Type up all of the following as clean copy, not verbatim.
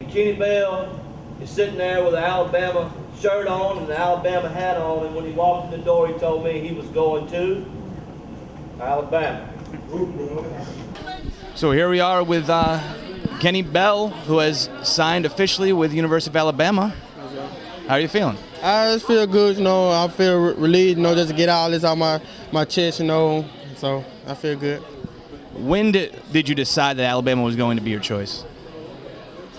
and Kenny Bell is sitting there with an Alabama shirt on and an Alabama hat on, and when he walked in the door, he told me he was going to Alabama. So here we are with Kenny Bell, who has signed officially with the University of Alabama. How are you feeling? I just feel good, you know. I feel relieved, you know, just to get all this out my chest, you know. So I feel good. When did you decide that Alabama was going to be your choice?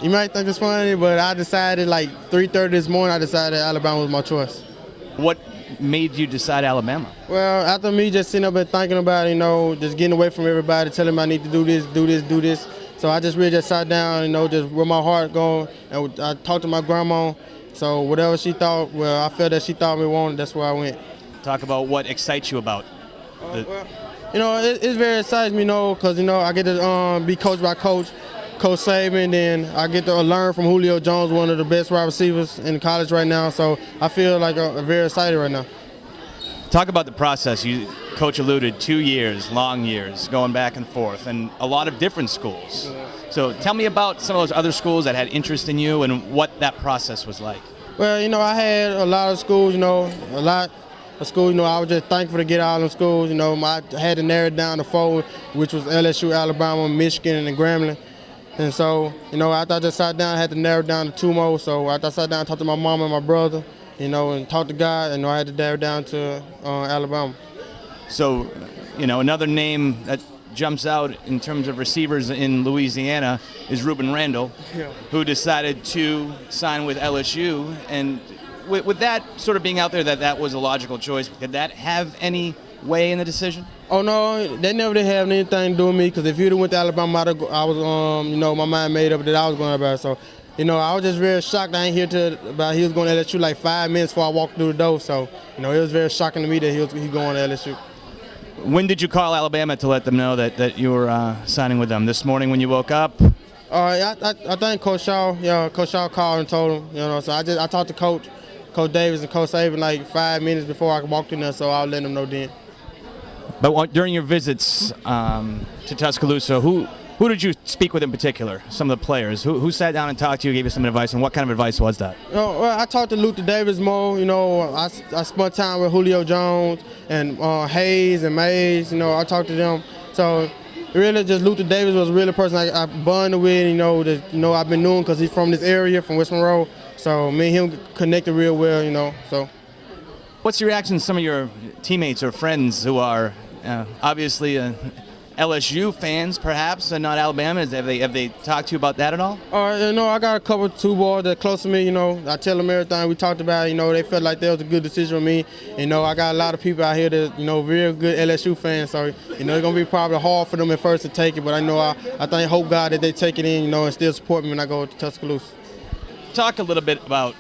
You might think it's funny, but I decided like 3:30 this morning, I decided Alabama was my choice. What made you decide Alabama? Well, after me just sitting up and thinking about it, you know, just getting away from everybody, telling me I need to do this, do this, do this. So I just really just sat down, you know, just with my heart going, and I talked to my grandma. So whatever she thought, well, I felt that she thought me wanted, that's where I went. Talk about what excites you about. Well, you know, it's very exciting, you know, because, you know, I get to be coached by Coach Saban, and I get to learn from Julio Jones, one of the best wide receivers in college right now. So I feel like I'm very excited right now. Talk about the process. Coach alluded 2 years, long years, going back and forth, and a lot of different schools. So tell me about some of those other schools that had interest in you and what that process was like. Well, you know, I had a lot of schools, you know, a lot of schools. You know, I was just thankful to get all them schools. You know, I had to narrow it down to 4, which was LSU, Alabama, Michigan, and Grambling. And so, you know, after I just sat down, I had to narrow it down to 2 more. So after I sat down, I talked to my mom and my brother, you know, and talked to God, and I had to narrow it down to Alabama. So, you know, another name that jumps out in terms of receivers in Louisiana is Ruben Randall, who decided to sign with LSU. And with that sort of being out there, that was a logical choice, did that have any way in the decision? Oh, no, they never did have anything to do with me, because if you'd have went to Alabama, I was, you know, my mind made up that I was going to Alabama. So, you know, I was just very shocked. I ain't hear about he was going to LSU like 5 minutes before I walked through the door. So, you know, it was very shocking to me that he going to LSU. When did you call Alabama to let them know that you were signing with them? This morning when you woke up? I think Coach Shaw called and told him, you know, so I talked to Coach Davis and Coach Saban like 5 minutes before I walked in there, so I'll let them know then. But during your visits to Tuscaloosa, who did you speak with in particular, some of the players? Who sat down and talked to you, gave you some advice, and what kind of advice was that? You know, well, I talked to Luther Davis more. You know, I spent time with Julio Jones and Hayes and Mays. You know, I talked to them. So really just Luther Davis was really a person I bonded with, you know, I've been knowing because he's from this area, from West Monroe. So me and him connected real well, you know. So. What's your reaction to some of your teammates or friends who are obviously LSU fans, perhaps, and not Alabama? Have they talked to you about that at all? You know, I got a two boys that are close to me. You know, I tell them everything we talked about. You know, they felt like that was a good decision for me. You know, I got a lot of people out here that, you know, real good LSU fans. So, you know, it's gonna be probably hard for them at first to take it, but I know I hope God that they take it in, you know, and still support me when I go to Tuscaloosa. Talk a little bit about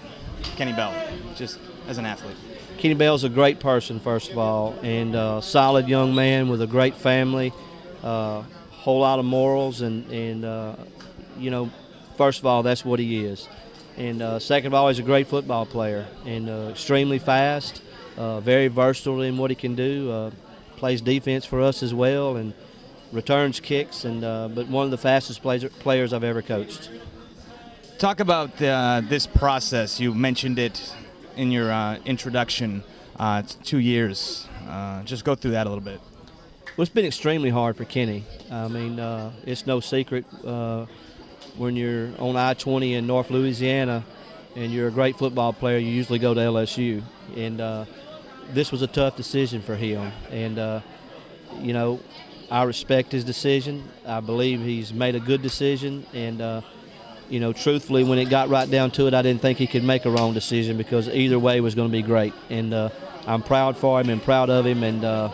Kenny Bell, just as an athlete. Kenny Bell's a great person, first of all, and a solid young man with a great family. Whole lot of morals, and you know, first of all, that's what he is. And second of all, he's a great football player and extremely fast, very versatile in what he can do. Plays defense for us as well, and returns kicks, and but one of the fastest players I've ever coached. Talk about this process. You mentioned it in your introduction. It's 2 years. Just go through that a little bit. Well, it's been extremely hard for Kenny. I mean, it's no secret when you're on I-20 in North Louisiana and you're a great football player, you usually go to LSU. And this was a tough decision for him. And, you know, I respect his decision. I believe he's made a good decision. And, you know, truthfully, when it got right down to it, I didn't think he could make a wrong decision because either way was going to be great. And I'm proud for him and proud of him. And,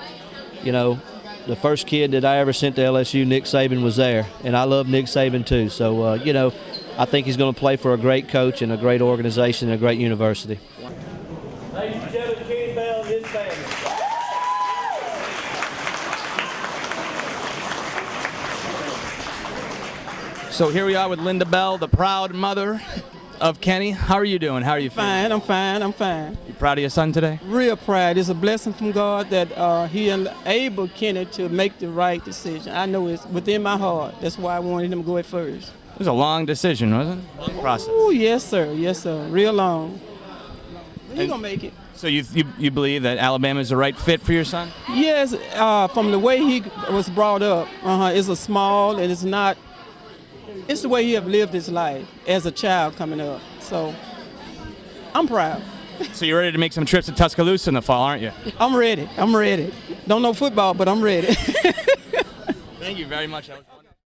you know, the first kid that I ever sent to LSU, Nick Saban, was there, and I love Nick Saban too. So, you know, I think he's going to play for a great coach and a great organization and a great university. Ladies and gentlemen, Kenny Bell and his family. So here we are with Linda Bell, the proud mother of Kenny. How are you doing? How are you feeling? Fine, I'm fine. You proud of your son today? Real proud. It's a blessing from God that he enabled Kenny to make the right decision. I know it's within my heart. That's why I wanted him to go at first. It was a long decision, wasn't it? Long process. Oh, yes, sir. Yes, sir. Real long. But he's And- going to make it. So you believe that Alabama is the right fit for your son? Yes, from the way he was brought up, it's a small and it's not, it's the way he have lived his life as a child coming up. So I'm proud. So you're ready to make some trips to Tuscaloosa in the fall, aren't you? I'm ready. I'm ready. Don't know football, but I'm ready. Thank you very much.